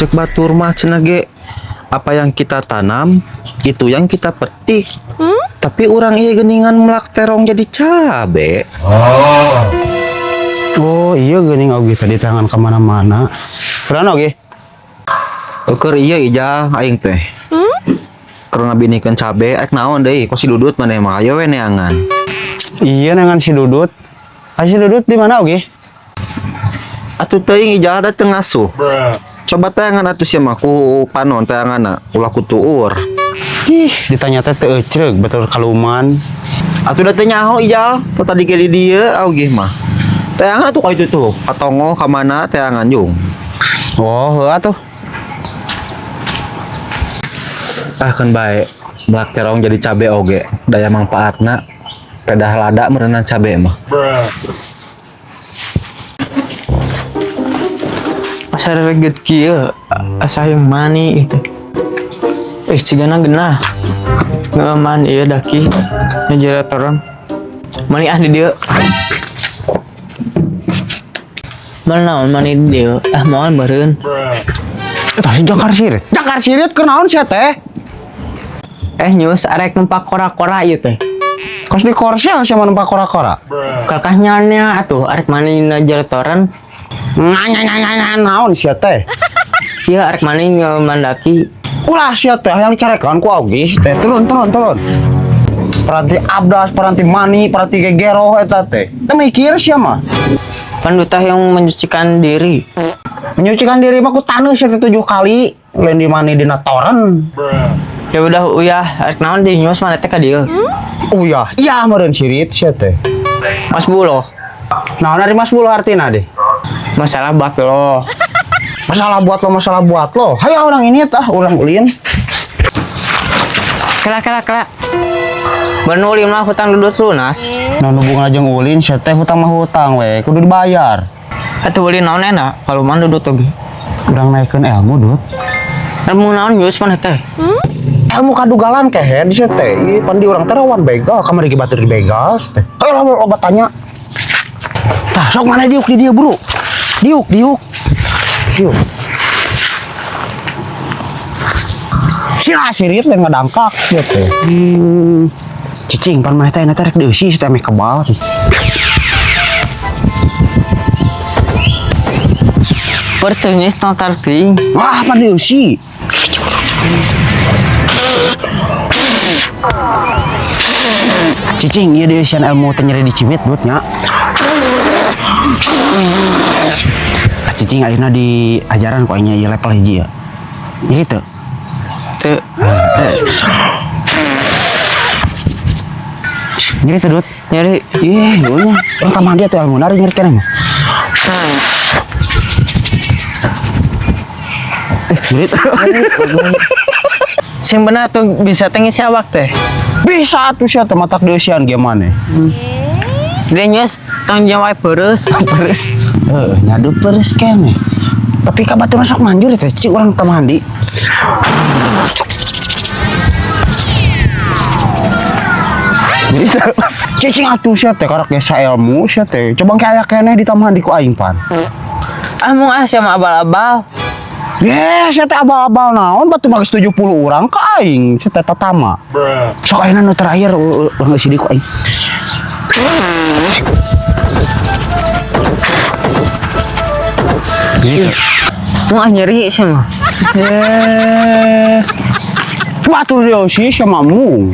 Cek batur mah cenah ge, apa yang kita tanam itu yang kita petik. Tapi orang iya geningan melak terong jadi cabe. Oh iya geuning oge tadi tangan kemana-mana. Kurang oge. Ukur iya ija aing teh. Karena binikeun cabe ek naon deui kos si Dudut maneh mah ayo we neangan. Iya nangan si Dudut. Si Dudut di mana oge? Atuh teuing ija ada teu ngasuh. Coba tayangan atuh sia mah ku panon tayanganna ulah ku tuur. Ih, ditanya teh teu ecreug betul kaluman. Atuh da teu nyaho ijal, teu tadi ke di dieu augih mah. Tayangan atuh ka itu tuh, katongo ka mana tayangan jung. Oh, heuh atuh. Ah kan bae, melak terong jadi cabe oge, daya manfaatna pedah lada merenang cabe mah. Asa reget kieu, asa yang mani itu. Cigana genah. Ngaman ieu daki ngejeratoran. Mani ah di dieu. Mana mani di dieu? Ah moal beureun. Tah si Jakar Sirit. Jakar Sirit keur naon sia teh? Nyus arek numpak kora-kora ieu teh. Kos di korsel sia numpak kora-kora. Kakahnya atuh arek mani ngejeratoran. Naon sia teh? Ieu arek mani mandaki. Ulah sia teh yang dicarekan ku Augis teh. Turun. Peranti abdas, peranti mani, peranti gegero eta teh. Teu mikir sia mah. Panduta yang menyucikan diri. Menyucikan diri mah ku taneuh sia teh 7 kali. Lain di mani dina toren. Ya udah uyah arek naon di nyus mana teh ka dieu. Uyah, iya meureun Sirit sia teh. Mas Buloh. Naon ari Mas Bulu artina deh? Masalah bat lo. Masalah buat lo. Hayo orang ini tah, orang ulin. Kela. Benulin mah hutang Dudut lunas. Nah hubungan aja ulin, sia teh hutang mah hutang we, kudu dibayar. Atuh ulin naon enak kalau mah Dudut oge. Urang naikeun ilmu, Dut. Ilmu naon nyus mana teh? Ilmu kadugalan kehe di sia teh. Ih, pan di urang teh rawan begal, kamari ge batur dibegal teh. Hayo lah obat tanya. Tah, sok mana diuk di dia, Bro. Diuk. Sila Sirit lain ngadangkak sia teh. Cicing pan mah teh rek dieusi teh meh kebal. Persenyis tarting. Wah, pan dieusi. Cicing ieu dieusian ilmu teh nyeri di cimit Dut nya. Cicing ayeuna di ajaran kok nya ieu level hiji ya. Jadi teu. Teu. Nyeri teu Dut. Nyeri. Ih, geunya. Urang tamah dia teh ilmu nyeri keneh mah. Nyeri teu. Sing bener tuh bisa teh ngisi awak teh. Bisa atuh sia teh matak deusian ge maneh. Dia nyus tong jawab beres. Nyadu peres keneh. Tapi ka batur sok manjur teh cik urang teu mandi. Cicing atuh sia teh karak desa ilmu sia teh. Coba ge aya keneh di tamah di ku aing pan. Mung asa mah abal-abal. Sia teh abal-abal naon batu mah geus 70 urang ka aing sia teh tatama. Sok ayeuna nu terakhir urang geus di ku aing. Mau nyeri sih mah. Batur dia sih sama mu.